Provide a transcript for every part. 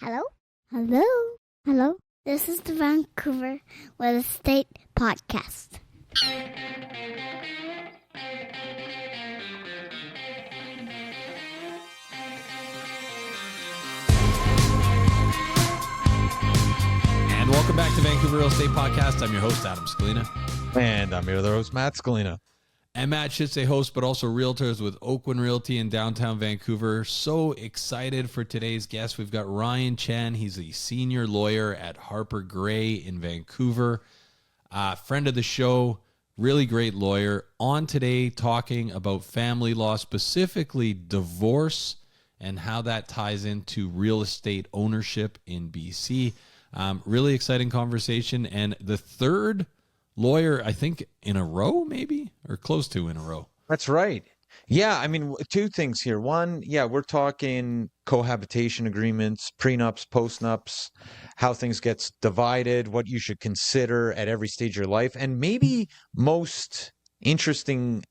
Hello? Hello? Hello? This is the Vancouver Real Estate Podcast. And welcome back to Vancouver Real Estate Podcast. I'm your host, Adam Scalena. And I'm your other host, Matt Scalena. And Matt should say host, but also realtors with Oakland Realty in downtown Vancouver. So excited for today's guest. We've got Ryan Chan. He's a senior lawyer at Harper Gray in Vancouver. Friend of the show, really great lawyer. On today talking about family law, specifically divorce, and how that ties into real estate ownership in BC. Really exciting conversation. And the third lawyer, I think, in a row, maybe, or close to in a row. That's right. Yeah, I mean, two things here. One, yeah, we're talking cohabitation agreements, prenups, postnups, how things gets divided, what you should consider at every stage of your life, and maybe most interesting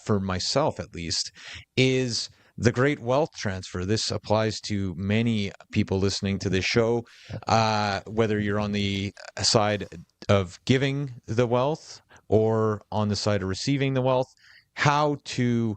for myself, at least, is the great wealth transfer. This applies to many people listening to this show, whether you're on the side of giving the wealth or on the side of receiving the wealth, how to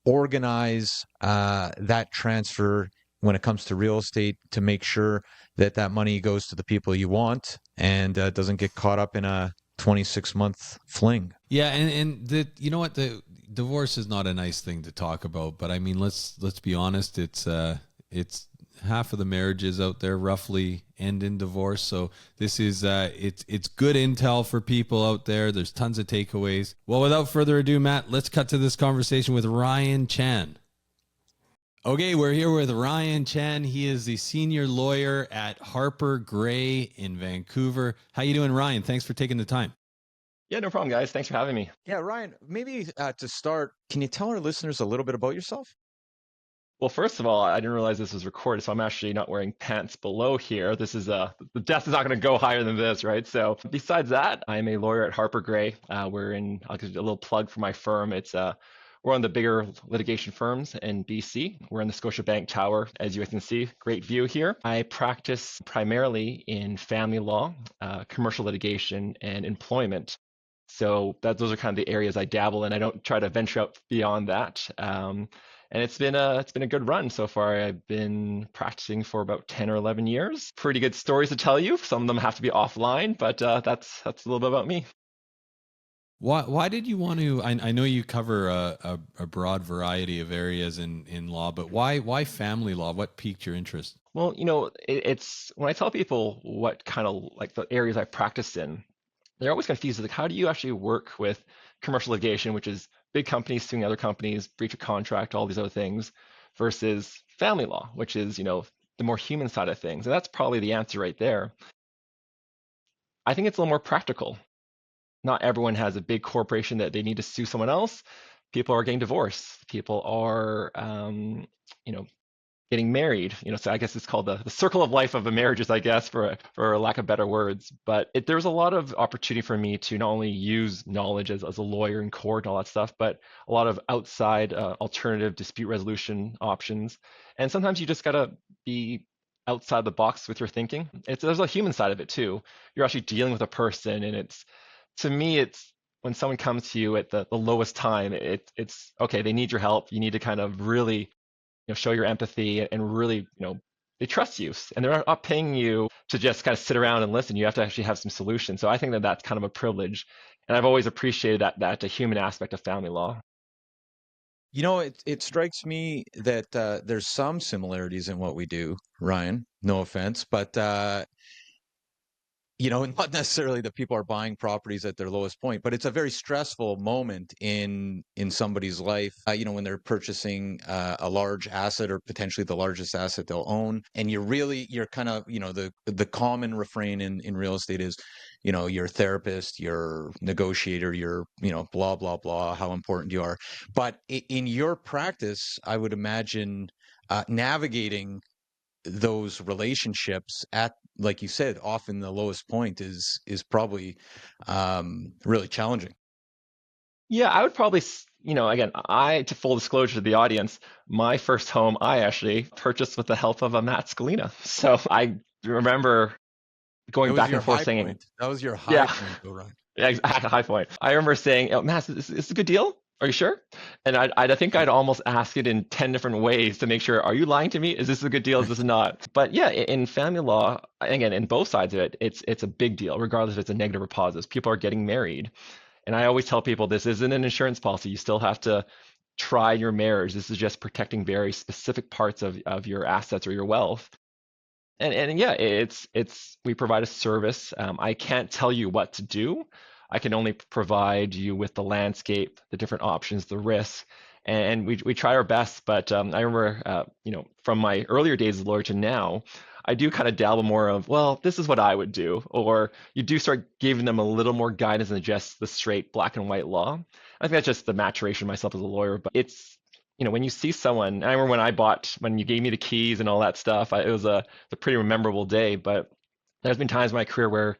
organize that transfer when it comes to real estate to make sure that that money goes to the people you want and doesn't get caught up in a 26-month fling. Yeah, and the you know what, the divorce is not a nice thing to talk about, but I mean, let's be honest, it's half of the marriages out there roughly end in divorce. So this is it's good intel for people out there. There's tons of takeaways. Well, without further ado, Matt, let's cut to this conversation with Ryan Chan. Okay, we're here with Ryan Chan. He is the senior lawyer at Harper Gray in Vancouver. How you doing, Ryan? Thanks for taking the time. Yeah, no problem, guys. Thanks for having me. Yeah, Ryan, maybe to start, can you tell our listeners a little bit about yourself? Well, first of all, I didn't realize this was recorded, so I'm actually not wearing pants below here. This is the desk is not going to go higher than this, right? So besides that, I'm a lawyer at Harper Gray. I'll give you a little plug for my firm. We're one of the bigger litigation firms in BC. We're in the Scotiabank Tower, as you can see. Great view here. I practice primarily in family law, commercial litigation, and employment. So those are kind of the areas I dabble in. I don't try to venture out beyond that. And it's been a good run so far. I've been practicing for about 10 or 11 years. Pretty good stories to tell you. Some of them have to be offline, but that's a little bit about me. Why did you want to? I know you cover a broad variety of areas in law, but why family law? What piqued your interest? Well, it's when I tell people what kind of like the areas I practice in, they're always confused. Like, how do you actually work with commercial litigation, which is big companies suing other companies, breach of contract, all these other things, versus family law, which is, the more human side of things. And that's probably the answer right there. I think it's a little more practical. Not everyone has a big corporation that they need to sue someone else. People are getting divorced. People are, getting married. So I guess it's called the circle of life of the marriages, I guess, for lack of better words. But there's a lot of opportunity for me to not only use knowledge as a lawyer in court and all that stuff, but a lot of outside alternative dispute resolution options. And sometimes you just gotta be outside the box with your thinking. There's a human side of it too. You're actually dealing with a person, and to me, it's when someone comes to you at the lowest time, it's okay, they need your help. You need to kind of really show your empathy and really, they trust you, and they're not paying you to just kind of sit around and listen. You have to actually have some solutions. So I think that that's kind of a privilege, and I've always appreciated that human aspect of family law. It strikes me that there's some similarities in what we do, Ryan. No offense, but not necessarily that people are buying properties at their lowest point, but it's a very stressful moment in somebody's life, when they're purchasing a large asset or potentially the largest asset they'll own. And you're kind of, the common refrain in real estate is, your therapist, your negotiator, your, blah, blah, blah, how important you are. But in your practice, I would imagine navigating those relationships at, like you said, often the lowest point is probably really challenging. Yeah, I would probably again, to full disclosure to the audience, my first home I actually purchased with the help of a Matt Scalena. So I remember That going was back your and forth high saying, point. That was your high yeah, point, though, Ryan. yeah, exactly, high point. I remember saying, oh, Matt, is this a good deal? Are you sure? And I think I'd almost ask it in 10 different ways to make sure, are you lying to me? Is this a good deal? Is this not? But yeah, in family law, again, in both sides of it, it's a big deal, regardless if it's a negative or positive. People are getting married. And I always tell people this isn't an insurance policy. You still have to try your marriage. This is just protecting very specific parts of your assets or your wealth. And yeah, it's we provide a service. I can't tell you what to do. I can only provide you with the landscape, the different options, the risks, and we try our best. But I remember, from my earlier days as a lawyer to now, I do kind of dabble more of, well, this is what I would do, or you do start giving them a little more guidance than just the straight black and white law. I think that's just the maturation of myself as a lawyer, but it's when you see someone, I remember when you gave me the keys and all that stuff, it was a pretty memorable day. But there's been times in my career where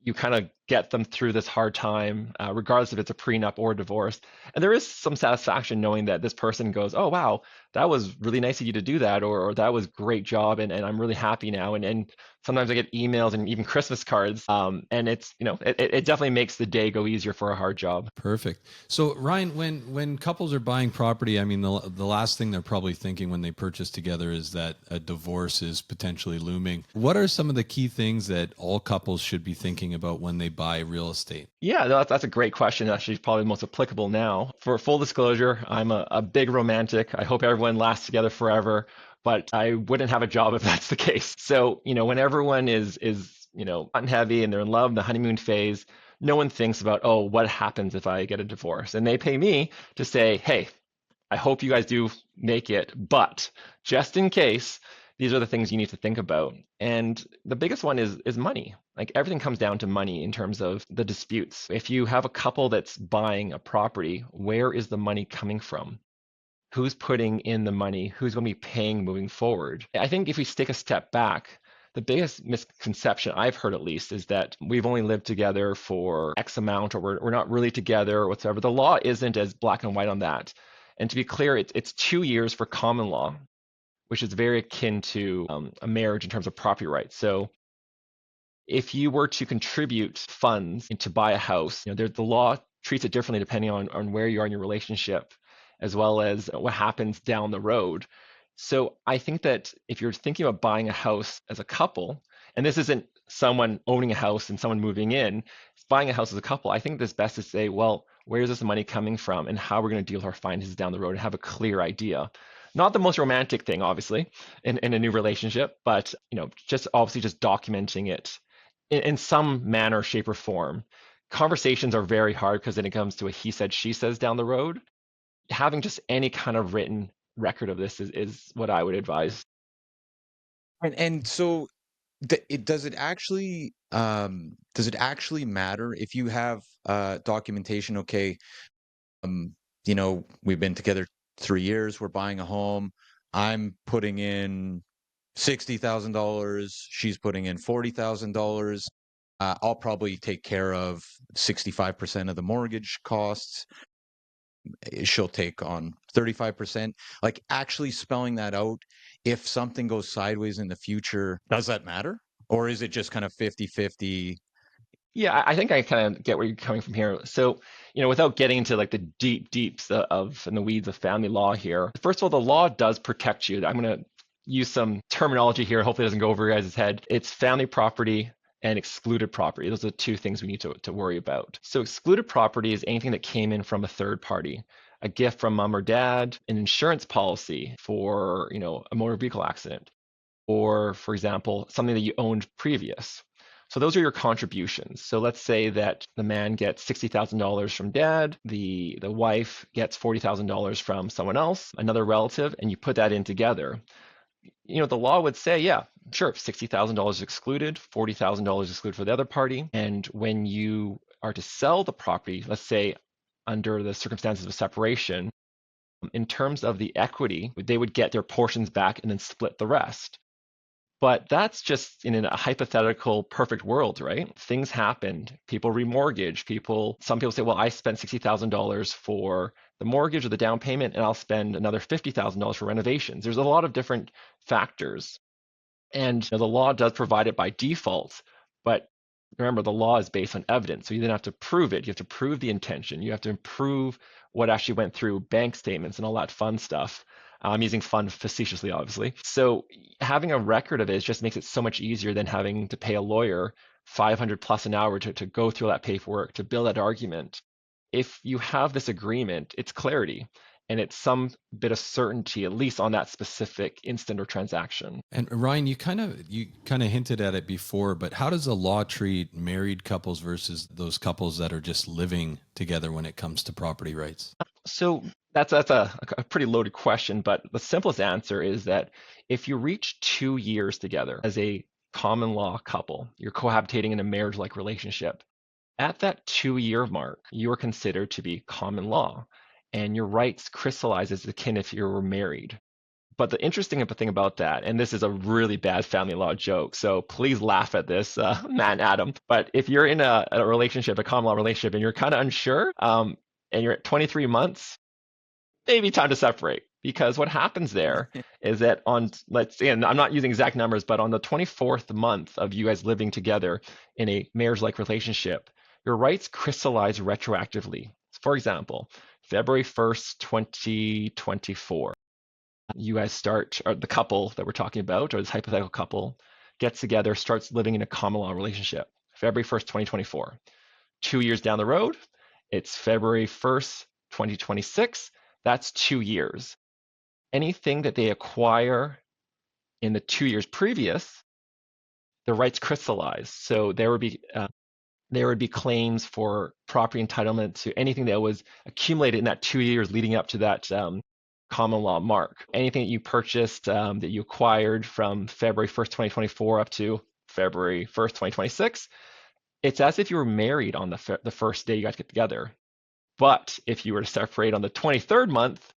you kind of get them through this hard time, regardless if it's a prenup or a divorce. And there is some satisfaction knowing that this person goes, oh, wow, that was really nice of you to do that, or that was great job, and I'm really happy now. And sometimes I get emails and even Christmas cards, and it's, it definitely makes the day go easier for a hard job. Perfect. So Ryan, when couples are buying property, I mean, the last thing they're probably thinking when they purchase together is that a divorce is potentially looming. What are some of the key things that all couples should be thinking about when they buy real estate? Yeah, that's a great question. Actually, probably most applicable now. For full disclosure, I'm a big romantic. I hope everyone lasts together forever, but I wouldn't have a job if that's the case. So, when everyone is hot and heavy and they're in love, the honeymoon phase, no one thinks about, oh, what happens if I get a divorce? And they pay me to say, hey, I hope you guys do make it, but just in case, these are the things you need to think about. And the biggest one is money. Like everything comes down to money in terms of the disputes. If you have a couple that's buying a property, where is the money coming from? Who's putting in the money? Who's going to be paying moving forward? I think if we take a step back, the biggest misconception I've heard, at least, is that we've only lived together for X amount, or we're not really together, or whatever. The law isn't as black and white on that. And to be clear, it's 2 years for common law, which is very akin to a marriage in terms of property rights. So if you were to contribute funds to buy a house, the law treats it differently depending on where you are in your relationship, as well as what happens down the road. So I think that if you're thinking about buying a house as a couple, and this isn't someone owning a house and someone moving in, it's buying a house as a couple, I think it's best to say, well, where's this money coming from and how we're going to deal with our finances down the road and have a clear idea. Not the most romantic thing, obviously, in a new relationship, but just obviously just documenting it in some manner, shape, or form. Conversations are very hard because then it comes to a he said, she says down the road. Having just any kind of written record of this is what I would advise. And so does it actually matter if you have documentation? Okay, we've been together 3 years, we're buying a home, I'm putting in $60,000, she's putting in $40,000. I'll probably take care of 65% of the mortgage costs. She'll take on 35%. Like actually spelling that out, if something goes sideways in the future, does that matter? Or is it just kind of 50-50? Yeah, I think I kind of get where you're coming from here. So, without getting into like the deeps of and the weeds of family law here, first of all, the law does protect you. I'm going to use some terminology here. Hopefully it doesn't go over your guys' head. It's family property and excluded property. Those are the two things we need to worry about. So excluded property is anything that came in from a third party, a gift from mom or dad, an insurance policy for, a motor vehicle accident, or for example, something that you owned previous. So those are your contributions. So let's say that the man gets $60,000 from dad, the wife gets $40,000 from someone else, another relative, and you put that in together. The law would say, yeah, sure, $60,000 excluded, $40,000 excluded for the other party. And when you are to sell the property, let's say under the circumstances of separation, in terms of the equity, they would get their portions back and then split the rest. But that's just in a hypothetical perfect world, right? Things happened. People remortgage. Some people say, well, I spent $60,000 for the mortgage or the down payment, and I'll spend another $50,000 for renovations. There's a lot of different factors. And the law does provide it by default, but remember, the law is based on evidence. So you then have to prove it. You have to prove the intention. You have to prove what actually went through bank statements and all that fun stuff. I'm using fun facetiously, obviously. So having a record of it just makes it so much easier than having to pay a lawyer 500 plus an hour to go through that paperwork, to build that argument. If you have this agreement, it's clarity and it's some bit of certainty, at least on that specific instant or transaction. And Ryan, you kind of hinted at it before, but how does the law treat married couples versus those couples that are just living together when it comes to property rights? So that's a pretty loaded question, but the simplest answer is that if you reach 2 years together as a common law couple, you're cohabitating in a marriage-like relationship. At that 2-year mark, you are considered to be common law, and your rights crystallize as akin if you were married. But the interesting thing about that, and this is a really bad family law joke, so please laugh at this, Matt and Adam. But if you're in a relationship, a common law relationship, and you're kind of unsure, and you're at 23 months, maybe time to separate. Because what happens there is that let's say, and I'm not using exact numbers, but on the 24th month of you guys living together in a marriage-like relationship, your rights crystallize retroactively. For example, February 1st, 2024, you guys or the couple that we're talking about, or this hypothetical couple, gets together, starts living in a common law relationship. February 1st, 2024. 2 years down the road, it's February 1st, 2026. That's 2 years. Anything that they acquire in the 2 years previous, the rights crystallize. So there would be claims for property entitlement to anything that was accumulated in that 2 years leading up to that common law mark. Anything that you purchased, that you acquired from February 1st, 2024 up to February 1st, 2026, it's as if you were married on the first day you guys get together. But if you were to separate on the 23rd month,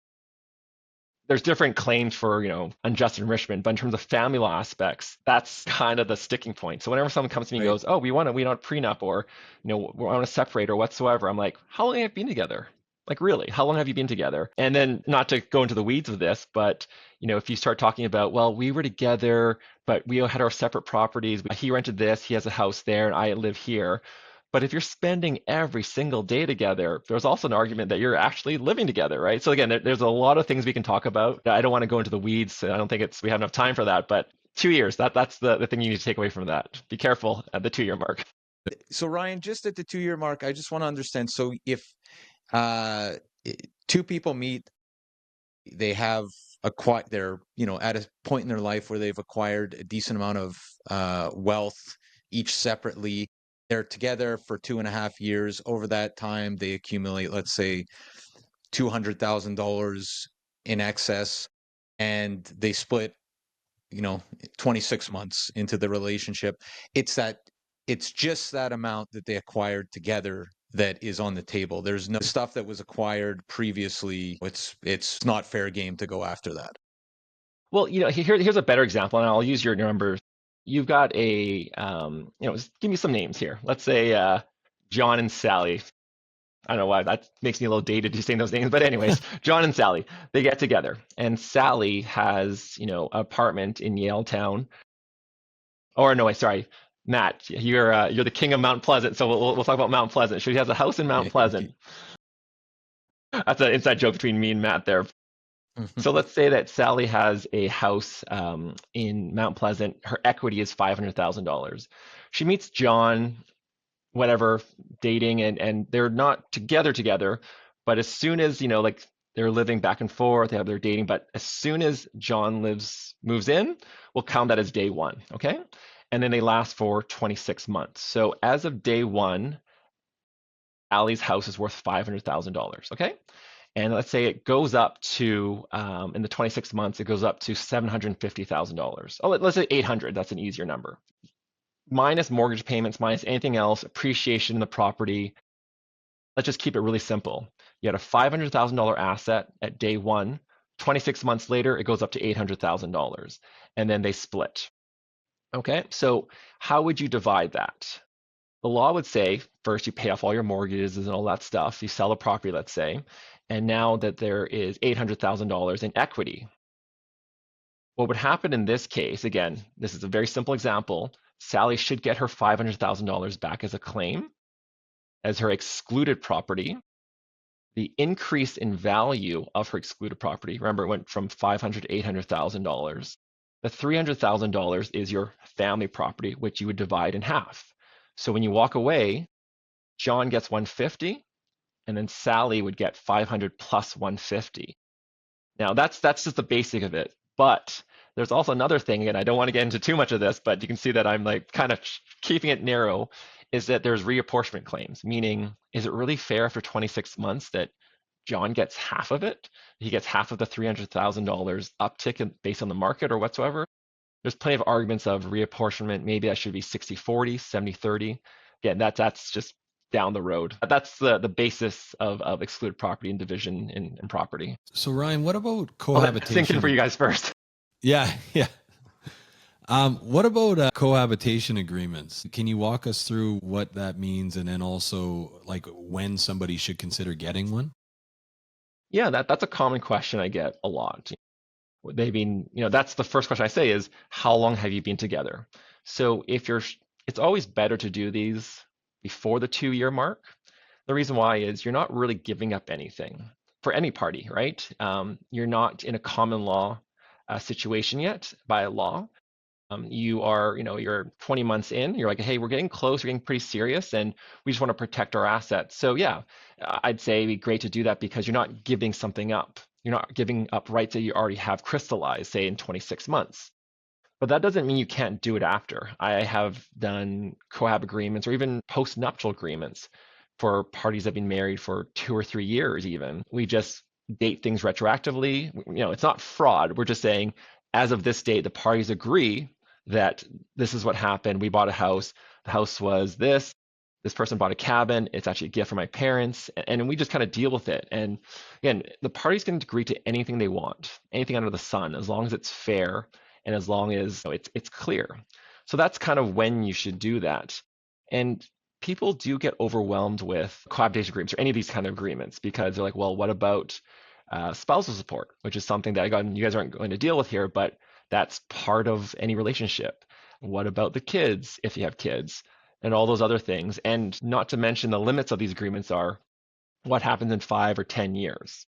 there's different claims for, unjust enrichment, but in terms of family law aspects, that's kind of the sticking point. So whenever someone comes to me and goes, oh, we want a prenup, or, we want to separate or whatsoever, I'm like, how long have you been together? Like, really, how long have you been together? And then, not to go into the weeds of this, but, if you start talking about, well, we were together, but we had our separate properties. He rented this, he has a house there, and I live here. But if you're spending every single day together, there's also an argument that you're actually living together, right? So again, there's a lot of things we can talk about. I don't want to go into the weeds. I don't think we have enough time for that. But 2 years, that's the thing you need to take away from that. Be careful at the 2-year mark. So Ryan, just at the 2-year mark, I just want to understand. So if two people meet, they have they're at a point in their life where they've acquired a decent amount of wealth, each separately. They're together for 2.5 years. Over that time, they accumulate, let's say, $200,000 in excess, and they split, 26 months into the relationship. It's just that amount that they acquired together that is on the table. There's no stuff that was acquired previously. It's not fair game to go after that. Well, here's a better example, and I'll use your numbers. You've got give me some names here. Let's say John and Sally. I don't know why that makes me a little dated just saying those names, but anyways, John and Sally, they get together, and Sally has, an apartment in Yaletown. Or no, sorry, Matt, you're the king of Mount Pleasant, so we'll talk about Mount Pleasant. She has a house in Mount Pleasant. That's an inside joke between me and Matt there. So let's say that Sally has a house in Mount Pleasant. Her equity is $500,000. She meets John, whatever, dating, and they're not together. But as soon as, they're living back and forth, they have their dating. But as soon as John moves in, we'll count that as day one, okay? And then they last for 26 months. So as of day one, Sally's house is worth $500,000, okay? And let's say it goes up to, in the 26 months, it goes up to $750,000. Oh, let's say 800. That's an easier number. Minus mortgage payments, minus anything else, appreciation in the property. Let's just keep it really simple. You had a $500,000 asset at day one. 26 months later, it goes up to $800,000. And then they split. Okay, so how would you divide that? The law would say first you pay off all your mortgages and all that stuff. You sell a property, let's say, and now that there is $800,000 in equity. What would happen in this case, again, this is a very simple example, Sally should get her $500,000 back as a claim, as her excluded property. The increase in value of her excluded property, remember, it went from $500,000 to $800,000. The $300,000 is your family property, which you would divide in half. So when you walk away, John gets 150, and then Sally would get 500 plus 150. Now that's just the basic of it. But there's also another thing, and I don't want to get into too much of this, but you can see that I'm like kind of keeping it narrow, is that there's reapportionment claims, meaning is it really fair after 26 months that John gets half of it? He gets half of the $300,000 uptick based on the market or whatsoever. There's plenty of arguments of reapportionment. Maybe that should be 60-40, 70-30. Again, that's just down the road. That's the basis of excluded property and division in property. So Ryan, what about cohabitation? Thinking for you guys first. Yeah. What about cohabitation agreements? Can you walk us through what that means, and then also like when somebody should consider getting one? Yeah, that's a common question I get a lot. They've been, that's the first question I say is, how long have you been together? So it's always better to do these before the 2-year mark. The reason why is you're not really giving up anything for any party, right? You're not in a common law situation yet by law. You are, you're 20 months in, you're like, hey, we're getting close, we're getting pretty serious, and we just want to protect our assets. So yeah, I'd say it'd be great to do that because you're not giving something up. You're not giving up rights that you already have crystallized, say in 26 months. But that doesn't mean you can't do it after. I have done cohab agreements or even post-nuptial agreements for parties that have been married for 2 or 3 years even. We just date things retroactively. It's not fraud. We're just saying, as of this date, the parties agree that this is what happened. We bought a house. The house was this. This person bought a cabin. It's actually a gift from my parents. And we just kind of deal with it. And again, the parties can agree to anything they want, anything under the sun, as long as it's fair and as long as it's clear. So that's kind of when you should do that. And people do get overwhelmed with cohabitation agreements or any of these kind of agreements because they're like, well, what about spousal support, which is something that you guys aren't going to deal with here, but that's part of any relationship. What about the kids, if you have kids, and all those other things? And not to mention the limits of these agreements are what happens in 5 or 10 years.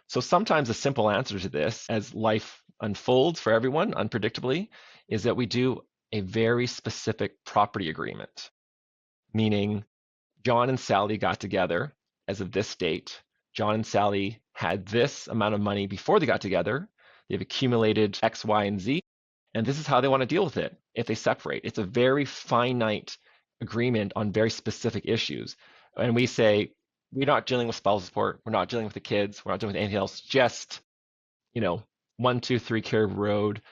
So sometimes a simple answer to this, as life unfolds for everyone unpredictably, is that we do a very specific property agreement, meaning John and Sally got together as of this date. John and Sally had this amount of money before they got together. They've accumulated X, Y, and Z, and this is how they want to deal with it if they separate. It's a very finite agreement on very specific issues. And we say, we're not dealing with spousal support. We're not dealing with the kids. We're not dealing with anything else. Just, 1, 2, 3 Carib Road,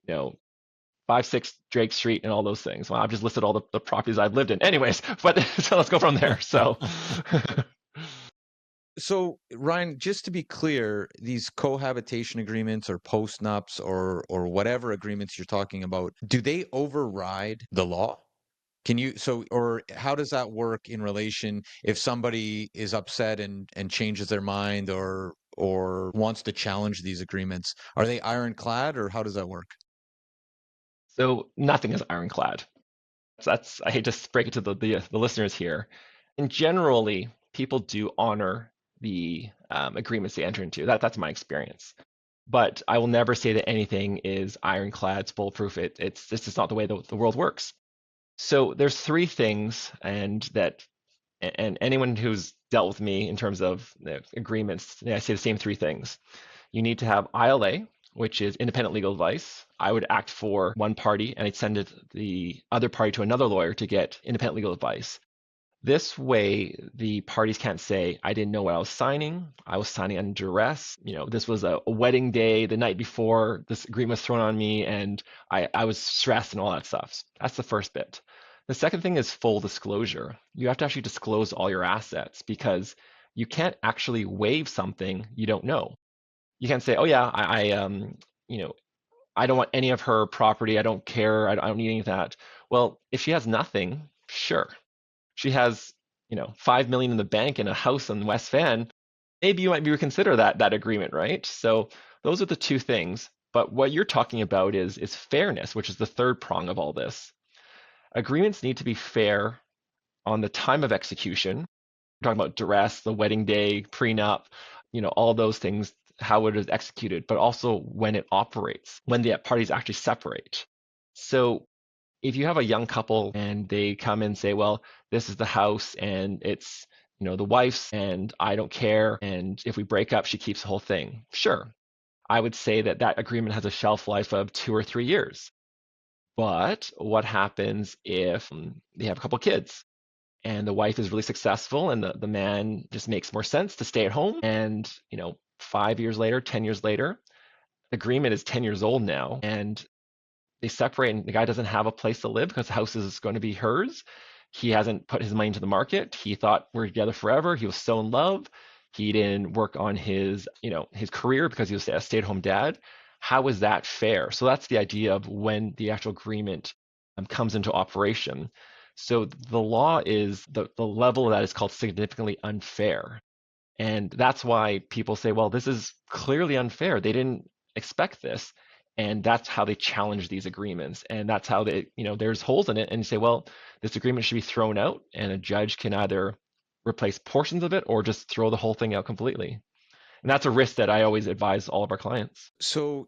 5, 6 Drake Street, and all those things. Well, I've just listed all the properties I've lived in. Anyways, but so let's go from there. So. So, Ryan, just to be clear, these cohabitation agreements or post-nups or whatever agreements you're talking about, do they override the law? Or how does that work in relation if somebody is upset and changes their mind or wants to challenge these agreements? Are they ironclad, or how does that work? So nothing is ironclad. I hate to break it to the listeners here. And generally, people do honor the agreements they enter into. That's my experience. But I will never say that anything is ironclad, it's foolproof. It's just not the way the world works. So there's 3 things, and anyone who's dealt with me in terms of agreements, I say the same 3 things. You need to have ILA, which is independent legal advice. I would act for one party and I'd send the other party to another lawyer to get independent legal advice. This way, the parties can't say, I didn't know what I was signing. I was signing under duress. This was a wedding day the night before this agreement was thrown on me, and I was stressed and all that stuff. That's the first bit. The second thing is full disclosure. You have to actually disclose all your assets because you can't actually waive something you don't know. You can't say, oh yeah, I don't want any of her property. I don't care. I don't need any of that. Well, if she has nothing, sure. She has, 5 million in the bank and a house in West Van. Maybe you might reconsider that agreement, right? So those are the two things. But what you're talking about is fairness, which is the third prong of all this. Agreements need to be fair on the time of execution. We're talking about duress, the wedding day, prenup, all those things, how it is executed, but also when it operates, when the parties actually separate. So if you have a young couple and they come and say, well, this is the house and it's, the wife's and I don't care. And if we break up, she keeps the whole thing. Sure. I would say that agreement has a shelf life of 2 or 3 years. But what happens if they have a couple kids and the wife is really successful and the man just makes more sense to stay at home? And, 5 years later, 10 years later, the agreement is 10 years old now and they separate and the guy doesn't have a place to live because the house is going to be hers. He hasn't put his money into the market. He thought we're together forever. He was so in love. He didn't work on his career because he was a stay-at-home dad. How is that fair? So that's the idea of when the actual agreement comes into operation. So the law is the level of that is called significantly unfair. And that's why people say, well, this is clearly unfair. They didn't expect this. And that's how they challenge these agreements. And that's how they, there's holes in it. And you say, well, this agreement should be thrown out. And a judge can either replace portions of it or just throw the whole thing out completely. And that's a risk that I always advise all of our clients. So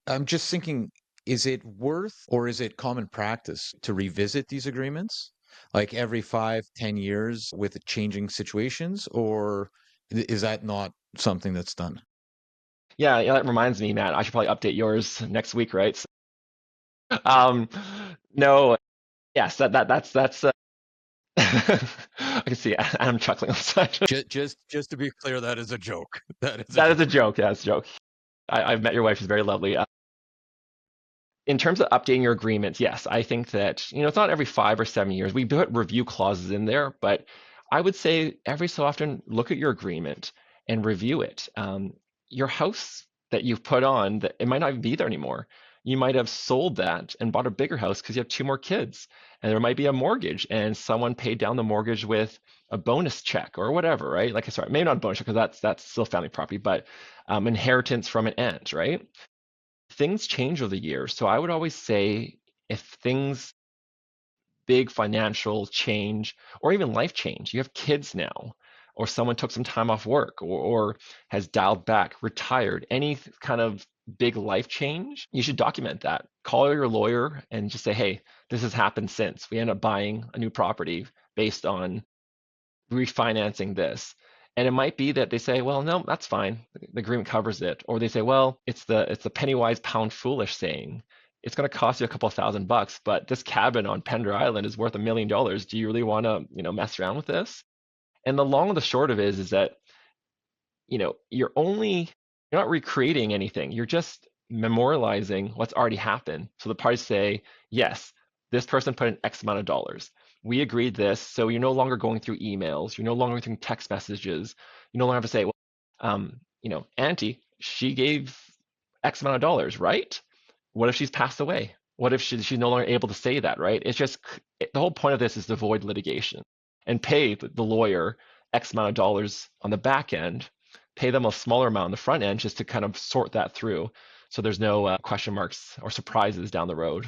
I'm just thinking, is it worth or is it common practice to revisit these agreements like every 5-10 years with changing situations, or is that not something that's done? Yeah, that reminds me, Matt, I should probably update yours next week, right? Um, no, yes, that's I can see Adam chuckling on the side. Just to be clear, that is a joke. That is a joke. Yeah, it's a joke. I've met your wife. She's very lovely. In terms of updating your agreements, yes, I think that, it's not every 5 or 7 years. We put review clauses in there, but I would say every so often look at your agreement and review it. Your house that you've put on, that it might not even be there anymore. You might have sold that and bought a bigger house because you have 2 more kids, and there might be a mortgage, and someone paid down the mortgage with a bonus check or whatever, right? Like, sorry, maybe not a bonus check because that's still family property, but inheritance from an aunt, right? Things change over the years. So I would always say if things, big financial change or even life change, you have kids now, or someone took some time off work or has dialed back, retired, any kind of big life change, you should document that. Call your lawyer and just say, hey, this has happened since we end up buying a new property based on refinancing this. And it might be that they say, well, no, that's fine. The agreement covers it. Or they say, well, it's the penny wise, pound foolish saying. It's going to cost you a couple $1,000, but this cabin on Pender Island is worth $1 million. Do you really want to, mess around with this? And the long and the short of it is that, you're not recreating anything. You're just memorializing what's already happened. So the parties say, yes, this person put in X amount of dollars. We agreed this, so you're no longer going through emails. You're no longer through text messages. You no longer have to say, well, Auntie, she gave X amount of dollars, right? What if she's passed away? What if she's no longer able to say that, right? It's just the whole point of this is to avoid litigation and pay the lawyer X amount of dollars on the back end, pay them a smaller amount on the front end just to kind of sort that through so there's no question marks or surprises down the road.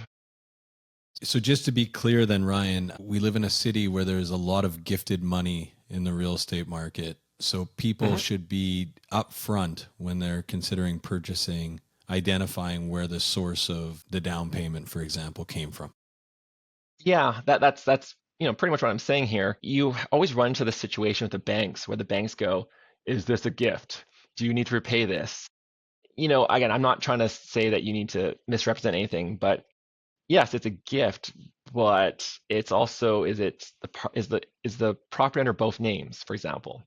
So just to be clear then, Ryan, we live in a city where there's a lot of gifted money in the real estate market. So people should be upfront when they're considering purchasing, identifying where the source of the down payment, for example, came from. Yeah, that's pretty much what I'm saying here. You always run into the situation with the banks where the banks go, is this a gift? Do you need to repay this? Again, I'm not trying to say that you need to misrepresent anything, but yes, it's a gift, but it's also is the property under both names, for example.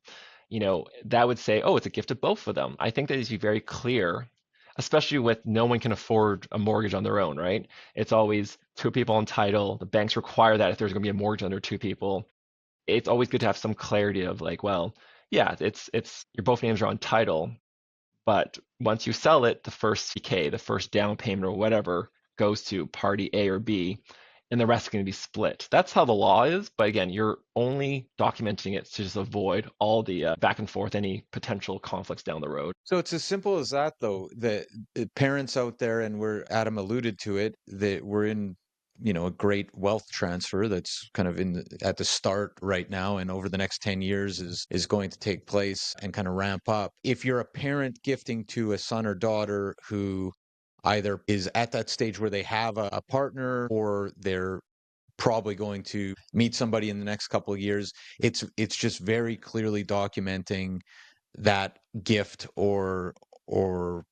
That would say, oh, it's a gift to both of them. I think that needs to be very clear, especially with no one can afford a mortgage on their own, right? It's always 2 people on title. The banks require that if there's going to be a mortgage under 2 people. It's always good to have some clarity of like, well, yeah, it's your both names are on title, But once you sell it, the first CK, the first down payment or whatever, goes to party A or B, and the rest is going to be split. That's how the law is. But again, you're only documenting it to just avoid all the back and forth, any potential conflicts down the road. So it's as simple as that, though. The parents out there, and Adam alluded to it, that we're in, a great wealth transfer that's kind of at the start right now, and over the next 10 years is going to take place and kind of ramp up. If you're a parent gifting to a son or daughter who either is at that stage where they have a partner, or they're probably going to meet somebody in the next couple of years, it's just very clearly documenting that gift or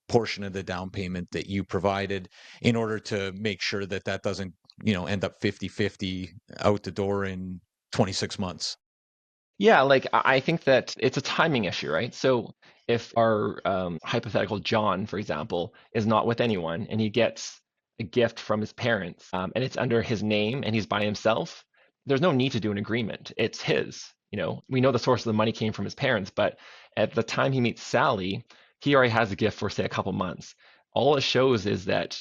portion of the down payment that you provided, in order to make sure that that doesn't end up 50-50 out the door in 26 months. Yeah, like I think that it's a timing issue, right? So if our hypothetical John, for example, is not with anyone and he gets a gift from his parents, and it's under his name and he's by himself, there's no need to do an agreement. It's his. We know the source of the money came from his parents, but at the time he meets Sally, he already has a gift for, say, a couple months. All it shows is that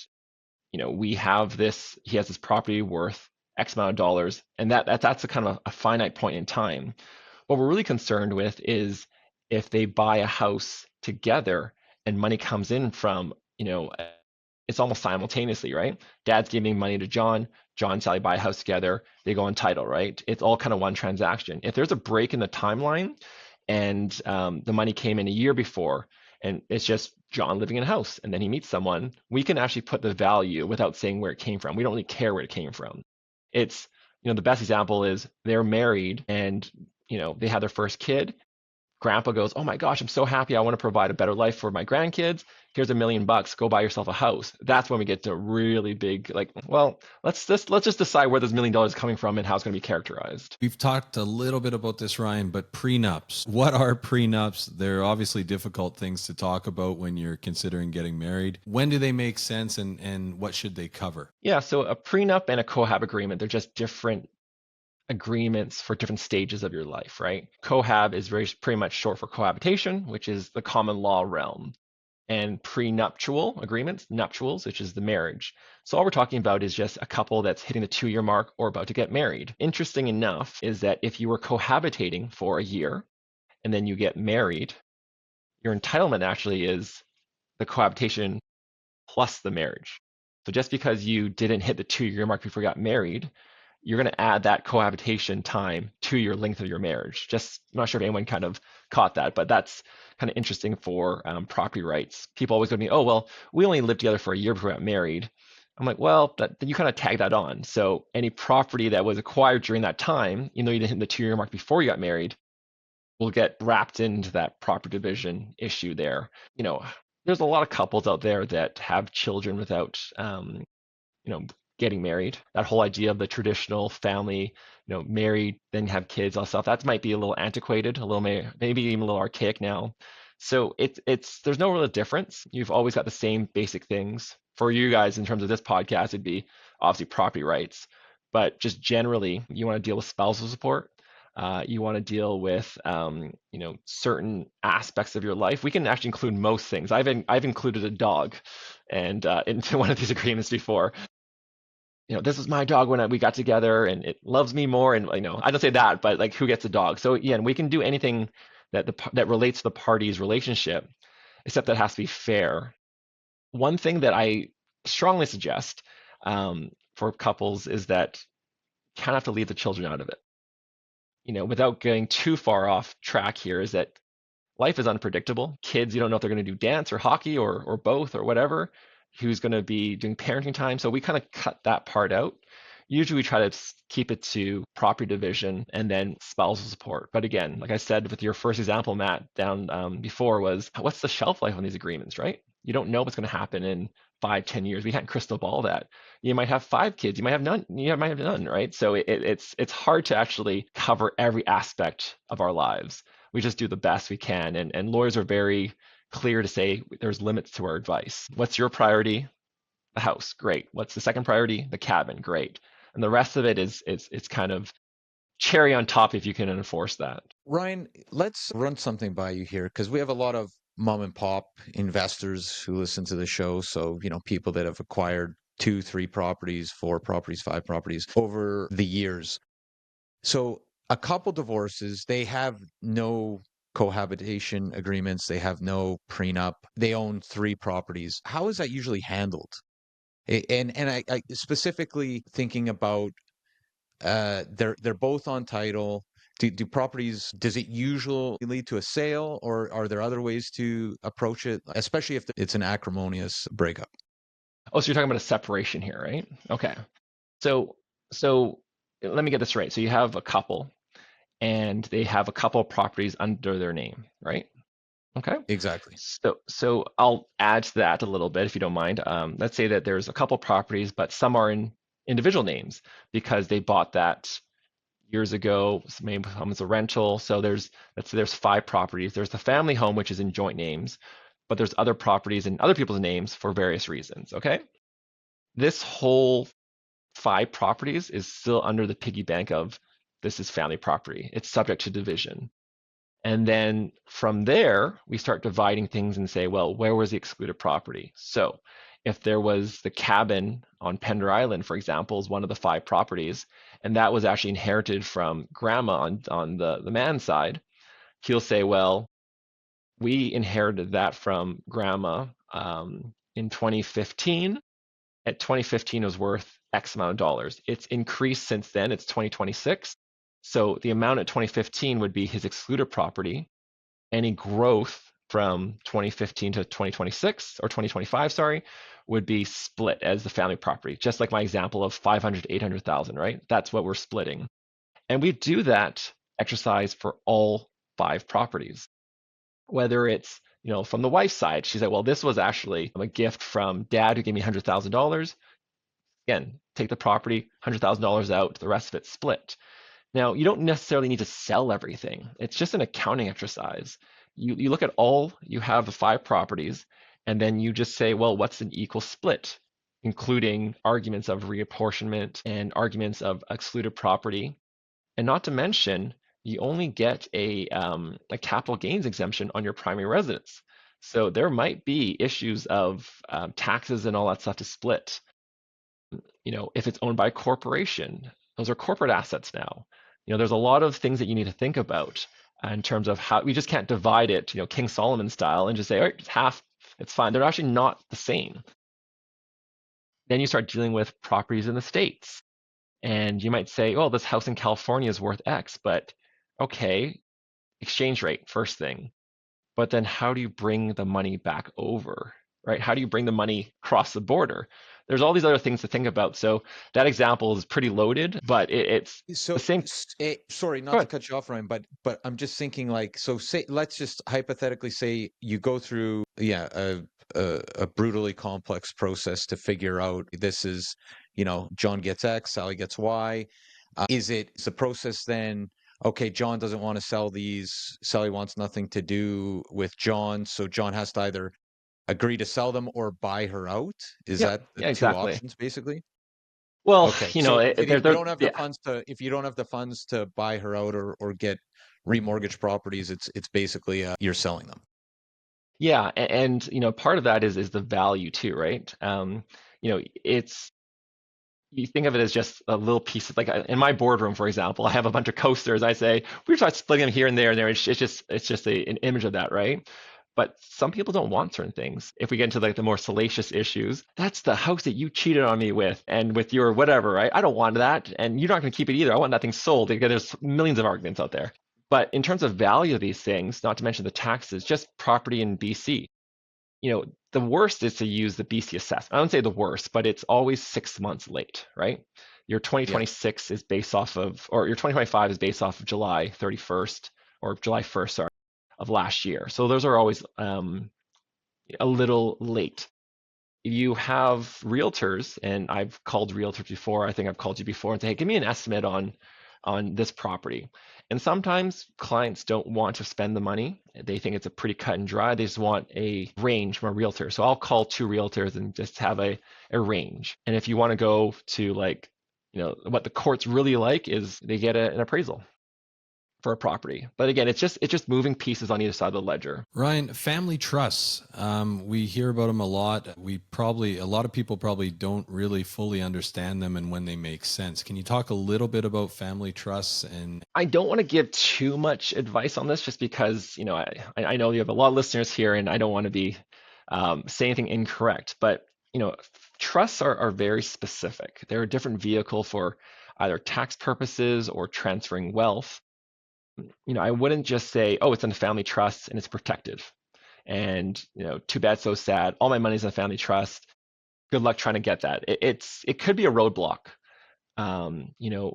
we have this, he has this property worth X amount of dollars, and that's a kind of a finite point in time. What we're really concerned with is if they buy a house together and money comes in from, it's almost simultaneously, right? Dad's giving money to John, John and Sally buy a house together, they go on title, right? It's all kind of one transaction. If there's a break in the timeline and the money came in a year before, and it's just John living in a house, and then he meets someone, we can actually put the value without saying where it came from. We don't really care where it came from. It's, the best example is they're married and, they had their first kid. Grandpa goes, "Oh my gosh, I'm so happy. I want to provide a better life for my grandkids. Here's $1 million. Go buy yourself a house." That's when we get to really big, like, well, let's just decide where this $1 million is coming from and how it's going to be characterized. We've talked a little bit about this, Ryan, but prenups. What are prenups? They're obviously difficult things to talk about when you're considering getting married. When do they make sense, and what should they cover? Yeah, so a prenup and a cohab agreement, they're just different agreements for different stages of your life, right? Cohab is pretty much short for cohabitation, which is the common law realm, and prenuptial agreements, nuptials, which is the marriage. So all we're talking about is just a couple that's hitting the 2-year mark or about to get married. Interesting enough is that if you were cohabitating for a year and then you get married, your entitlement actually is the cohabitation plus the marriage. So just because you didn't hit the 2-year mark before you got married, you're going to add that cohabitation time to your length of your marriage. Just, I'm not sure if anyone kind of caught that, but that's kind of interesting for property rights. People always go to me, "Oh, well, we only lived together for a year before we got married." I'm like, well, then you kind of tag that on. So any property that was acquired during that time, even though you didn't hit the 2-year mark before you got married, will get wrapped into that property division issue there. There's a lot of couples out there that have children without, getting married. That whole idea of the traditional family, married, then have kids, all stuff, that might be a little antiquated, a little maybe even a little archaic now. So it's there's no real difference. You've always got the same basic things. For you guys, in terms of this podcast, it'd be obviously property rights, but just generally, you want to deal with spousal support. You want to deal with certain aspects of your life. We can actually include most things. I've included a dog and into one of these agreements before. This was my dog when we got together and it loves me more. And, I don't say that, but like, who gets a dog? So yeah, and we can do anything that relates to the parties' relationship, except that it has to be fair. One thing that I strongly suggest for couples is that you kind of have to leave the children out of it. Without going too far off track here, is that life is unpredictable. Kids, you don't know if they're going to do dance or hockey or both or whatever. Who's going to be doing parenting time. So we kind of cut that part out. Usually we try to keep it to property division and then spousal support. But again, like I said, with your first example, Matt, down before, was what's the shelf life on these agreements, right? You don't know what's going to happen in 5-10 years. We can't crystal ball that. You might have 5 kids. You might have none. You might have none, right? So it's hard to actually cover every aspect of our lives. We just do the best we can. And lawyers are very clear to say there's limits to our advice. What's your priority? The house. Great. What's the second priority? The cabin. Great. And the rest of it is it's kind of cherry on top if you can enforce that. Ryan, let's run something by you here, because we have a lot of mom and pop investors who listen to the show. So, people that have acquired 2, 3 properties, 4 properties, 5 properties over the years. So a couple divorces, they have no cohabitation agreements, they have no prenup, they own 3 properties. How is that usually handled? And I specifically thinking about they're both on title. Do properties, does it usually lead to a sale, or are there other ways to approach it, especially if it's an acrimonious breakup? Oh, so you're talking about a separation here, right? Okay. So let me get this right. So you have a couple and they have a couple of properties under their name, right? Okay. Exactly. So I'll add to that a little bit if you don't mind. Let's say that there's a couple properties, but some are in individual names because they bought that years ago. Maybe becomes a rental. So let's say there's 5 properties. There's the family home, which is in joint names, but there's other properties in other people's names for various reasons. Okay. This whole 5 properties is still under the piggy bank of this is family property. It's subject to division. And then from there, we start dividing things and say, well, where was the excluded property? So if there was the cabin on Pender Island, for example, is one of the 5 properties, and that was actually inherited from grandma on the man's side, he'll say, well, we inherited that from grandma in 2015. At 2015, it was worth X amount of dollars. It's increased since then. It's 2026. So the amount at 2015 would be his excluded property. Any growth from 2015 to 2026 or 2025, sorry, would be split as the family property. Just like my example of 500 to 800,000, right? That's what we're splitting. And we do that exercise for all 5 properties. Whether it's, from the wife's side, she said, well, this was actually a gift from dad who gave me $100,000. Again, take the property, $100,000 out, the rest of it split. Now, you don't necessarily need to sell everything. It's just an accounting exercise. You look at you have the 5 properties, and then you just say, well, what's an equal split, including arguments of reapportionment and arguments of excluded property. And not to mention, you only get a capital gains exemption on your primary residence. So there might be issues of taxes and all that stuff to split. If it's owned by a corporation, those are corporate assets now. There's a lot of things that you need to think about in terms of how we just can't divide it, King Solomon style and just say, all right, it's half, it's fine. They're actually not the same. Then you start dealing with properties in the States. And you might say, oh, this house in California is worth X, but okay, exchange rate, first thing. But then how do you bring the money back over, right? How do you bring the money across the border? There's all these other things to think about. So that example is pretty loaded, but it's the same. Sorry, not to cut you off, Ryan, but I'm just thinking let's just hypothetically say you go through, a brutally complex process to figure out this is, John gets X, Sally gets Y. Is the process then, okay, John doesn't want to sell these, Sally wants nothing to do with John, so John has to either agree to sell them or buy her out? Is that the two exactly. options, basically? Well, okay. So if you don't have the funds to buy her out or get remortgage properties, it's basically you're selling them. Yeah, and part of that is the value too, right? It's, you think of it as just a little piece of, like in my boardroom, for example, I have a bunch of coasters. I say we start splitting them here and there and there. It's just an image of that, right? But some people don't want certain things. If we get into the more salacious issues, that's the house that you cheated on me with and with your whatever, right? I don't want that, and you're not going to keep it either. I want that thing sold. There's millions of arguments out there. But in terms of value of these things, not to mention the taxes, just property in BC, the worst is to use the BC assessment. I don't say the worst, but it's always 6 months late, right? Your 2026 is based off of, or your 2025 is based off of July 31st or July 1st, sorry, of last year. So those are always a little late. You have realtors, and I've called realtors before. I think I've called you before and say, hey, give me an estimate on this property. And sometimes clients don't want to spend the money. They think it's a pretty cut and dry. They just want a range from a realtor. So I'll call 2 realtors and just have a range. And if you want to go to what the courts really like is they get an appraisal. for a property. But again, it's just moving pieces on either side of the ledger. Ryan, family trusts. We hear about them a lot. A lot of people probably don't really fully understand them and when they make sense. Can you talk a little bit about family trusts? And I don't want to give too much advice on this just because, I know you have a lot of listeners here and I don't want to be say anything incorrect, but trusts are very specific. They're a different vehicle for either tax purposes or transferring wealth. I wouldn't just say, oh, it's in a family trust and it's protected. And, too bad, so sad. All my money's in a family trust. Good luck trying to get that. It could be a roadblock,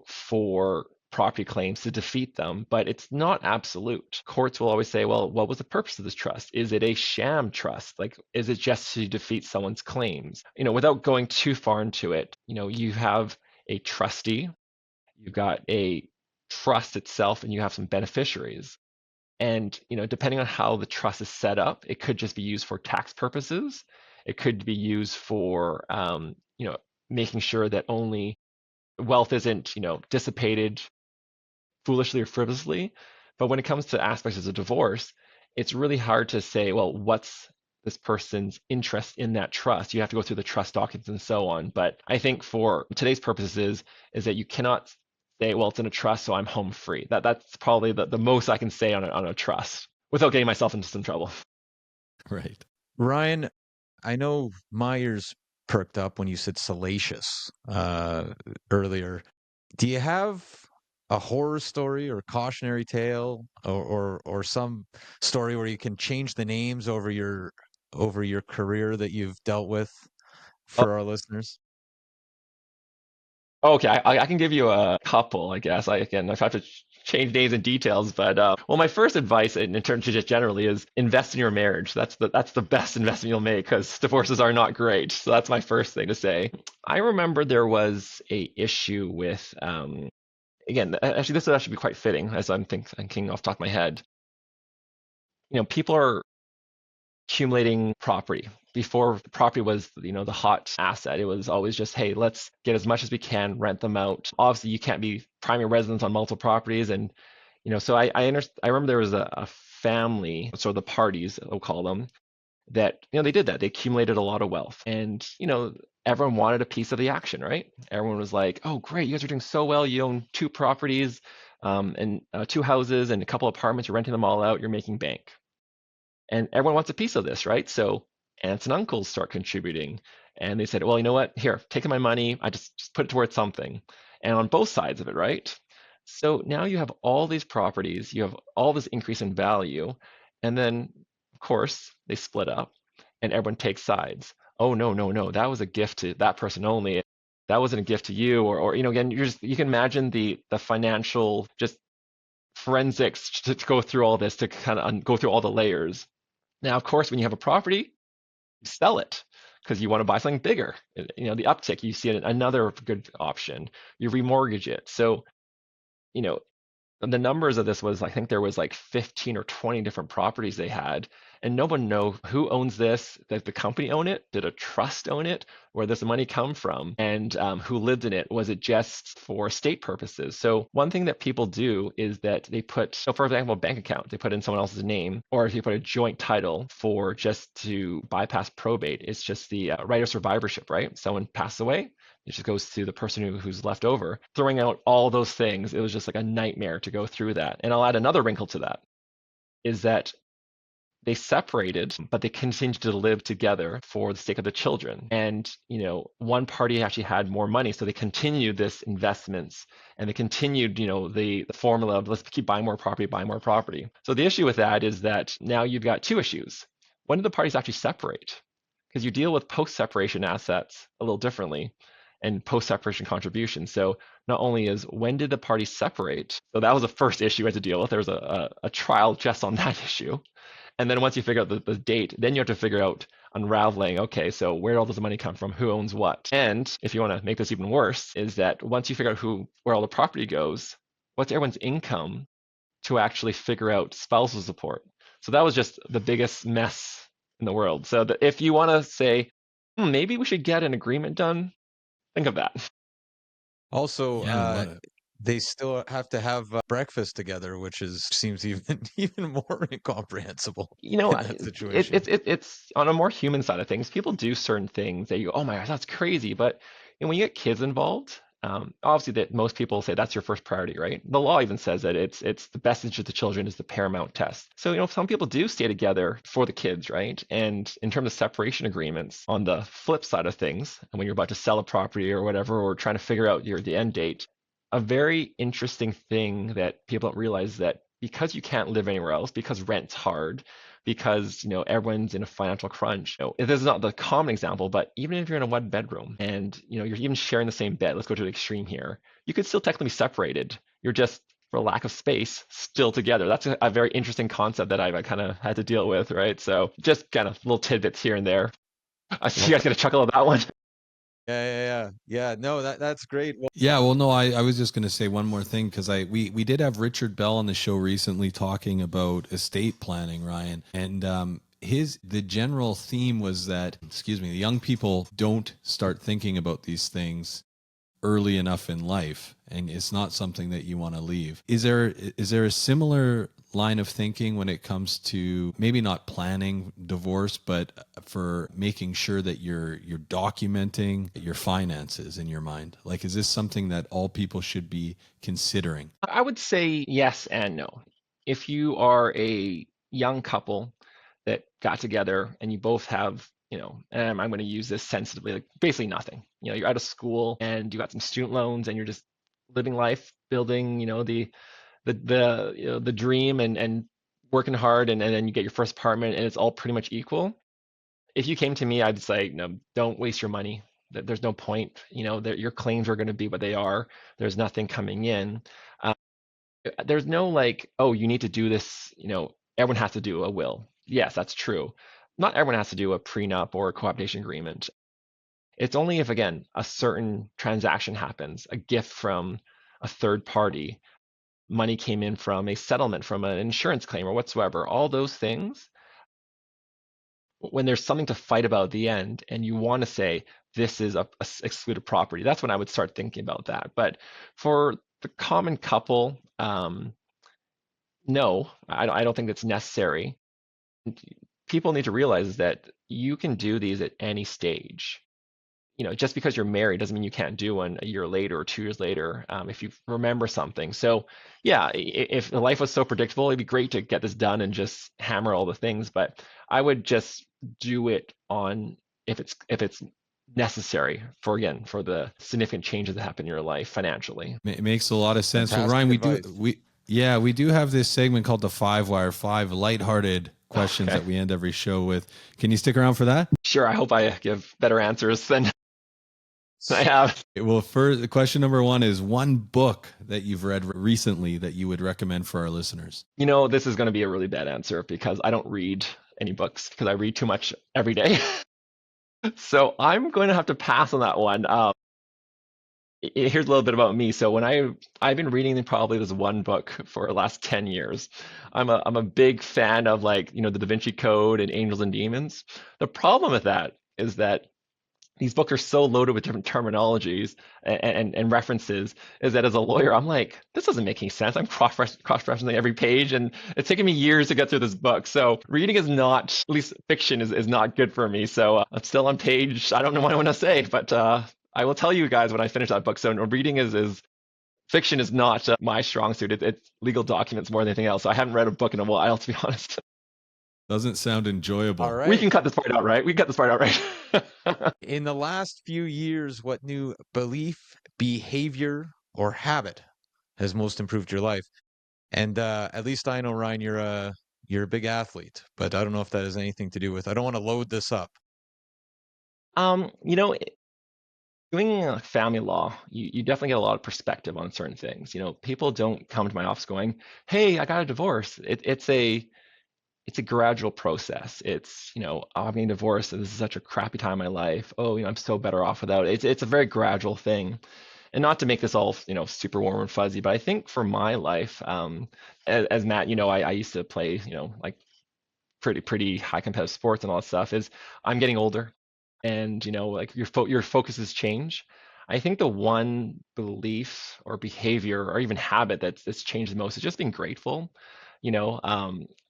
for property claims to defeat them, but it's not absolute. Courts will always say, well, what was the purpose of this trust? Is it a sham trust? Like, is it just to defeat someone's claims? Without going too far into it, you have a trustee, you've got a trust itself, and you have some beneficiaries. And depending on how the trust is set up, it could just be used for tax purposes. It could be used for making sure that only wealth isn't dissipated foolishly or frivolously. But when it comes to aspects of a divorce, it's really hard to say, well, what's this person's interest in that trust? You have to go through the trust documents and so on. But I think for today's purposes is that you cannot say, well, it's in a trust, so I'm home free. That's probably the most I can say on a trust without getting myself into some trouble. right. Ryan, I know my ears perked up when you said salacious earlier. Do you have a horror story or cautionary tale or some story where you can change the names over your career that you've dealt with for our listeners? Okay, I can give you a couple, I guess. If I have to change names and details, but well, my first advice in terms of just generally is invest in your marriage. That's the best investment you'll make because divorces are not great. So that's my first thing to say. I remember there was a issue with again, actually this would actually be quite fitting as I'm thinking off the top of my head. People are accumulating property. Before property was, the hot asset, it was always just, hey, let's get as much as we can, rent them out. Obviously, you can't be primary residence on multiple properties, and so I remember there was a family, sort of the parties, we'll call them, that they did that. They accumulated a lot of wealth, and everyone wanted a piece of the action, right? Everyone was like, oh, great, you guys are doing so well. You own 2 properties, and 2 houses and a couple apartments. You're renting them all out. You're making bank. And everyone wants a piece of this, right? So aunts and uncles start contributing. And they said, well, you know what? Here, take my money. I just put it towards something. And on both sides of it, right? So now you have all these properties, you have all this increase in value. And then, of course, they split up and everyone takes sides. Oh, no. That was a gift to that person only. That wasn't a gift to you. Or again, you can imagine the financial just forensics to go through all this, to kind of go through all the layers. Now, of course, when you have a property, you sell it because you want to buy something bigger. The uptick, you see another good option. You remortgage it. So, the numbers of this was, I think there was like 15 or 20 different properties they had, and no one know who owns this. Did the company own it? Did a trust own it? Where does the money come from? And who lived in it? Was it just for estate purposes? So one thing that people do is that they put, so for example, a bank account, they put in someone else's name, or if you put a joint title for just to bypass probate, it's just the right of survivorship, right? Someone passed away, it just goes to the person who's left over. Throwing out all those things, it was just like a nightmare to go through that. And I'll add another wrinkle to that, is that they separated, but they continued to live together for the sake of the children. And, one party actually had more money, so they continued this investments and they continued, the formula of let's keep buying more property. So the issue with that is that now you've got 2 issues. When did the parties actually separate? Because you deal with post-separation assets a little differently, and post-separation contributions. So not only is when did the parties separate, so that was the first issue I had to deal with. There was a trial just on that issue. And then once you figure out the date, then you have to figure out unraveling, okay, so where did all this money come from? Who owns what? And if you want to make this even worse, is that once you figure out where all the property goes, what's everyone's income to actually figure out spousal support? So that was just the biggest mess in the world. So that if you want to say, maybe we should get an agreement done, think of that. Also, they still have to have breakfast together, which seems even more incomprehensible You know, in that situation. it's on a more human side of things. People do certain things that you, oh my gosh, that's crazy. But when you get kids involved, obviously that most people say that's your first priority, right? The law even says that it's the best interest of the children is the paramount test. So some people do stay together for the kids, right? And in terms of separation agreements, on the flip side of things, and when you're about to sell a property or whatever, or trying to figure out the end date, a very interesting thing that people don't realize that because you can't live anywhere else, because rent's hard, because everyone's in a financial crunch. This is not the common example, but even if you're in a one bedroom and you're even sharing the same bed, let's go to the extreme here, you could still technically be separated. You're just, for lack of space, still together. That's a very interesting concept that I've kind of had to deal with, right? So just kind of little tidbits here and there. I see you guys gonna chuckle at that one. Yeah. No, that's great. Well, Yeah, well, no, I was just going to say one more thing because we did have Richard Bell on the show recently talking about estate planning, Ryan, and the general theme was that, excuse me, the young people don't start thinking about these things early enough in life, and it's not something that you want to leave. Is there a similar line of thinking when it comes to maybe not planning divorce, but for making sure that you're documenting your finances in your mind? Like, is this something that all people should be considering? I would say yes and no. If you are a young couple that got together and you both have, and I'm going to use this sensitively, like basically nothing. You're out of school and you got some student loans and you're just living life, building, the dream and working hard, and then you get your first apartment and it's all pretty much equal. If you came to me, I'd say, no, don't waste your money. There's no point. Your claims are going to be what they are. There's nothing coming in. There's no like, oh, you need to do this. Everyone has to do a will. Yes, that's true. Not everyone has to do a prenup or a cohabitation agreement. It's only if, again, a certain transaction happens, a gift from a third party, money came in from a settlement, from an insurance claim or whatsoever, all those things, when there's something to fight about at the end and you want to say this is a excluded property, that's when I would start thinking about that. But for the common couple, no, I don't think that's necessary. People need to realize that you can do these at any stage. Just because you're married doesn't mean you can't do one a year later or 2 years later, if you remember something. So yeah, if the life was so predictable, it'd be great to get this done and just hammer all the things. But I would just do it on if it's necessary for the significant changes that happen in your life financially. It makes a lot of sense. So fantastic Ryan, advice. we do have this segment called the 5 Wire, 5 lighthearted questions Okay. that we end every show with. Can you stick around for that? Sure, I hope I give better answers than I have. Well, first, question number 1 is one book that you've read recently that you would recommend for our listeners. This is going to be a really bad answer because I don't read any books because I read too much every day. So I'm going to have to pass on that one. Here's a little bit about me. So when I've been reading probably this one book for the last 10 years. I'm a big fan of the Da Vinci Code and Angels and Demons. The problem with that is that these books are so loaded with different terminologies and references, is that as a lawyer, I'm like, this doesn't make any sense. I'm cross-referencing every page, and it's taken me years to get through this book. So reading is not, at least fiction is not good for me. So I'm still on page, I don't know what I want to say, but I will tell you guys when I finish that book. So reading is fiction is not my strong suit. It's legal documents more than anything else. So I haven't read a book in a while, to be honest. Doesn't sound enjoyable. All right. We can cut this part out, right? We can cut this part out, right? In the last few years, what new belief, behavior, or habit has most improved your life? And at least I know, Ryan, you're a big athlete, but I don't know if that has anything to do with. I don't want to load this up. You know, doing family law, you definitely get a lot of perspective on certain things. People don't come to my office going, "Hey, I got a divorce." It's a gradual process. It's, oh, I'm getting divorced and this is such a crappy time in my life. Oh, I'm so better off without it. It's a very gradual thing. And not to make this all, super warm and fuzzy, but I think for my life, as Matt, I used to play, like pretty high competitive sports and all that stuff, is I'm getting older and, like your focuses change. I think the one belief or behavior or even habit that's changed the most is just being grateful.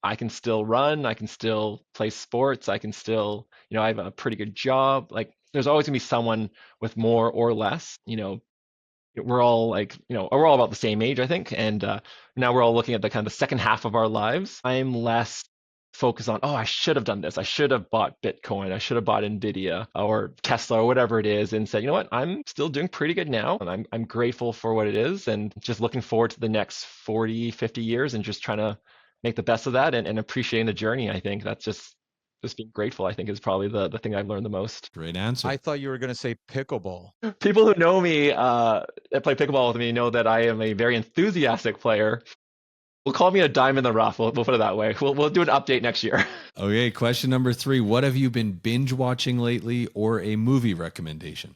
I can still run, I can still play sports, I can still, I have a pretty good job. Like there's always gonna be someone with more or less. We're all like, we're all about the same age, I think. And now we're all looking at the kind of the second half of our lives. I'm less focused on, oh, I should have done this. I should have bought Bitcoin. I should have bought Nvidia or Tesla or whatever it is, and said, you know what, I'm still doing pretty good now. And I'm grateful for what it is and just looking forward to the next 40, 50 years and just trying to make the best of that and appreciating the journey. I think that's just being grateful, I think, is probably the thing I've learned the most. Great answer. I thought you were going to say pickleball. People who know me, that play pickleball with me, know that I am a very enthusiastic player. We'll call me a dime in the rough. We'll put it that way. We'll do an update next year. Okay, question number 3. What have you been binge watching lately, or a movie recommendation?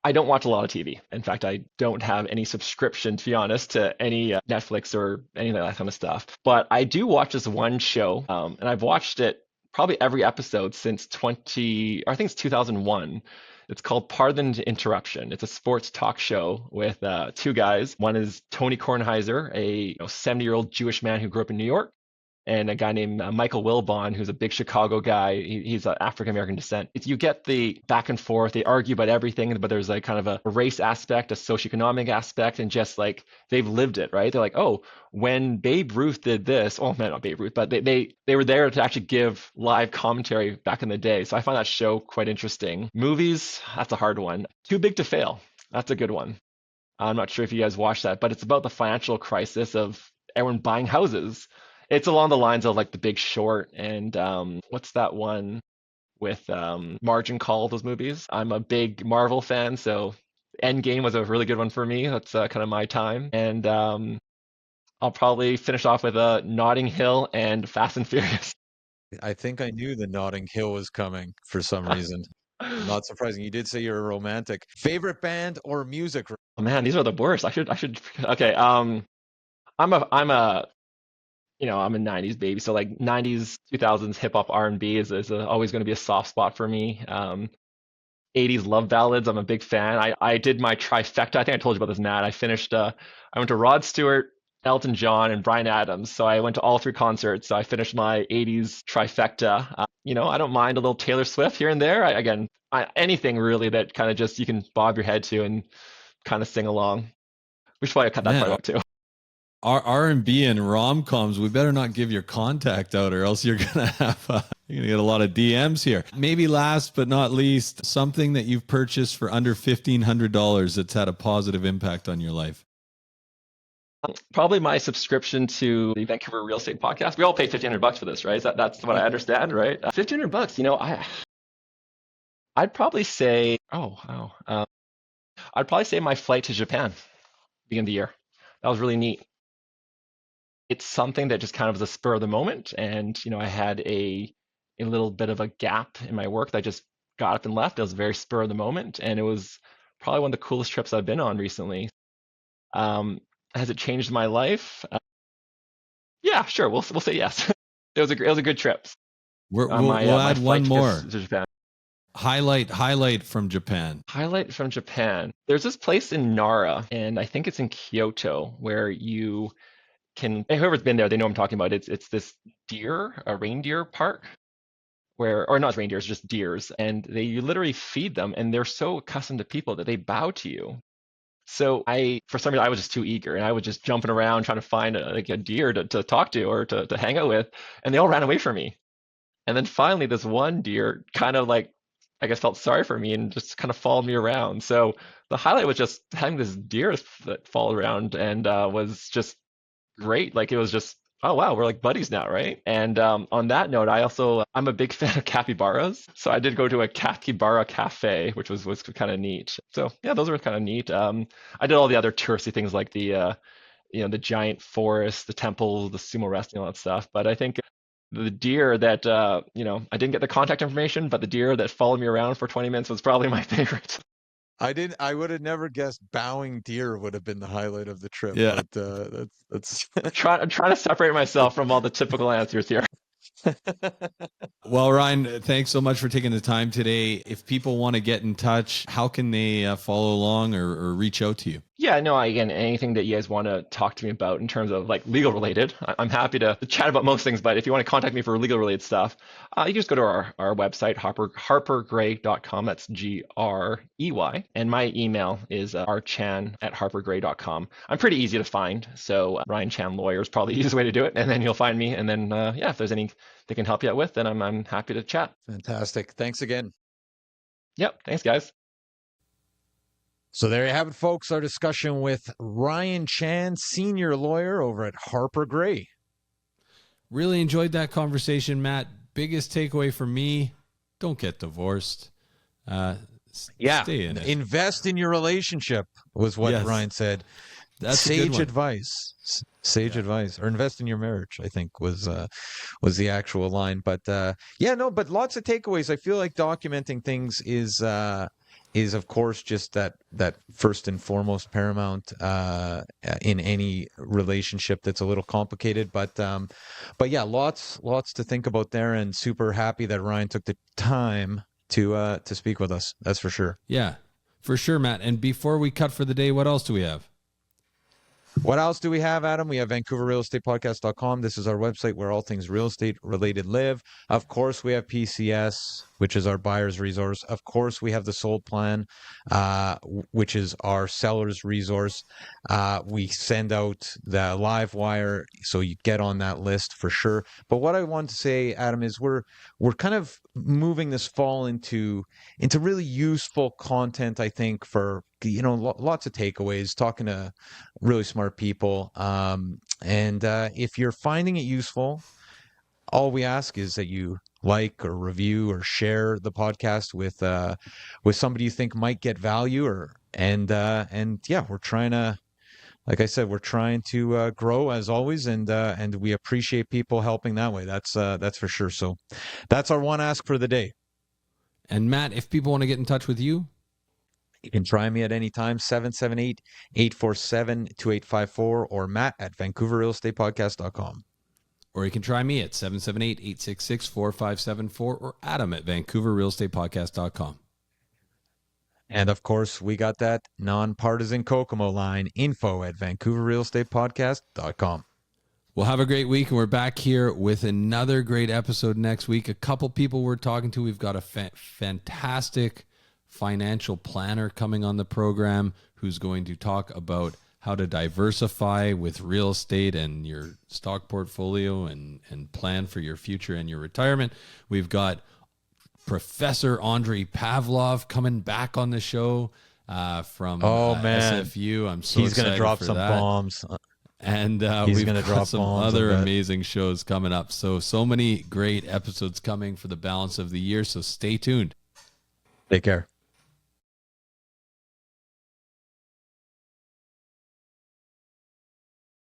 I don't watch a lot of TV. In fact, I don't have any subscription, to be honest, to any Netflix or any of that kind of stuff. But I do watch this one show, and I've watched it probably every episode since I think it's 2001. It's called Pardon the Interruption. It's a sports talk show with two guys. One is Tony Kornheiser, a 70-year-old Jewish man who grew up in New York, and a guy named Michael Wilbon, who's a big Chicago guy. He's African-American descent. You get the back and forth. They argue about everything, but there's like kind of a race aspect, a socioeconomic aspect, and just like they've lived it, right? They're like, oh, when Babe Ruth did this, oh man, not Babe Ruth, but they were there to actually give live commentary back in the day. So I find that show quite interesting. Movies, that's a hard one. Too Big to Fail. That's a good one. I'm not sure if you guys watched that, but it's about the financial crisis of everyone buying houses. It's along the lines of like The Big Short and what's that one with Margin Call, those movies. I'm a big Marvel fan, so Endgame was a really good one for me. That's kind of my time. And I'll probably finish off with Notting Hill and Fast and Furious. I think I knew the Notting Hill was coming for some reason. Not surprising. You did say you're a romantic. Favorite band or music? Oh man, these are the worst. I should. Okay. I'm a I'm a 90s baby, so like 90s, 2000s hip hop R&B is always going to be a soft spot for me. 80s love ballads, I'm a big fan. I did my trifecta. I think I told you about this, Matt. I went to Rod Stewart, Elton John, and Bryan Adams. So I went to all 3 concerts. So I finished my 80s trifecta. I don't mind a little Taylor Swift here and there. Anything really that kind of just you can bob your head to and kind of sing along. We should probably cut that part out too. R&B and rom-coms, we better not give your contact out, or else you're gonna get a lot of DMs here. Maybe last but not least, something that you've purchased for under $1,500 that's had a positive impact on your life. Probably my subscription to the Vancouver Real Estate Podcast. We all pay $1,500 for this, right? That's what I understand, right? $1,500. I'd probably say, I'd probably say my flight to Japan, beginning of the year. That was really neat. It's something that just kind of was a spur of the moment, and I had a little bit of a gap in my work that I just got up and left. It was very spur of the moment, and it was probably one of the coolest trips I've been on recently. Has it changed my life? Yeah, sure. We'll say yes. It was a good trip. We'll add one more. To Japan. Highlight from Japan. Highlight from Japan. There's this place in Nara, and I think it's in Kyoto, where you can. Whoever's been there, they know what I'm talking about. It's this a reindeer park, or not reindeers, just deers, and you literally feed them, and they're so accustomed to people that they bow to you. So for some reason, I was just too eager, and I was just jumping around trying to find a deer to talk to or to hang out with, and they all ran away from me. And then finally, this one deer kind of like, I guess, felt sorry for me and just kind of followed me around. So the highlight was just having this deer that followed around and was just great. Like it was just, oh wow, we're like buddies now, right? And on that note, I'm a big fan of capybaras. So I did go to a capybara cafe, which was kind of neat. So yeah, those were kind of neat. I did all the other touristy things like the giant forest, the temples, the sumo wrestling, all that stuff. But I think the deer that I didn't get the contact information, but the deer that followed me around for 20 minutes was probably my favorite. I would have never guessed bowing deer would have been the highlight of the trip. Yeah. But that's I'm trying to separate myself from all the typical answers here. Well, Ryan, thanks so much for taking the time today. If people want to get in touch, how can they follow along or reach out to you? Yeah, no, again, anything that you guys want to talk to me about in terms of like legal related, I'm happy to chat about most things. But if you want to contact me for legal related stuff, you can just go to our website, harpergray.com. That's GREY. And my email is rchan@harpergray.com. I'm pretty easy to find. So Ryan Chan Lawyer is probably the easiest way to do it. And then you'll find me. And then, yeah, if there's any they can help you out with, then I'm happy to chat. Fantastic. Thanks again. Yep. Thanks, guys. So there you have it, folks. Our discussion with Ryan Chan, senior lawyer over at Harper Gray. Really enjoyed that conversation, Matt. Biggest takeaway for me, don't get divorced. Stay in it. Invest in your relationship was what Ryan said. That's sage advice. Sage advice. Or invest in your marriage, I think was the actual line. But but lots of takeaways. I feel like documenting things is of course just that first and foremost paramount in any relationship that's a little complicated. But yeah, lots to think about there, and super happy that Ryan took the time to speak with us. That's for sure. Yeah, for sure, Matt. And before we cut for the day, what else do we have? What else do we have, Adam? We have VancouverRealEstatePodcast.com. This is our website where all things real estate related live. Of course, we have PCS, which is our buyer's resource. Of course, we have the Sold Plan, which is our seller's resource. We send out the live wire, so you get on that list for sure. But what I want to say, Adam, is we're kind of moving this fall into really useful content, I think, for lots of takeaways, talking to really smart people. And if you're finding it useful, all we ask is that you like or review or share the podcast with somebody you think might get value. And we're trying to, like I said, we're trying to grow as always, and we appreciate people helping that way. That's for sure. So that's our one ask for the day. And Matt, if people want to get in touch with you, you can try me at any time, 778-847-2854, or Matt at VancouverRealEstatePodcast.com. Or you can try me at 778-866-4574 or Adam at VancouverRealEstatePodcast.com. And of course, we got that nonpartisan Kokomo line, info at VancouverRealEstatePodcast.com. Well, have a great week, and we're back here with another great episode next week. A couple people we're talking to. We've got a fantastic financial planner coming on the program who's going to talk about how to diversify with real estate and your stock portfolio and plan for your future and your retirement. We've got Professor Andrei Pavlov coming back on the show from SFU. I'm so he's excited going to drop for some that. bombs. And we've got some other amazing shows coming up. So many great episodes coming for the balance of the year. So stay tuned. Take care.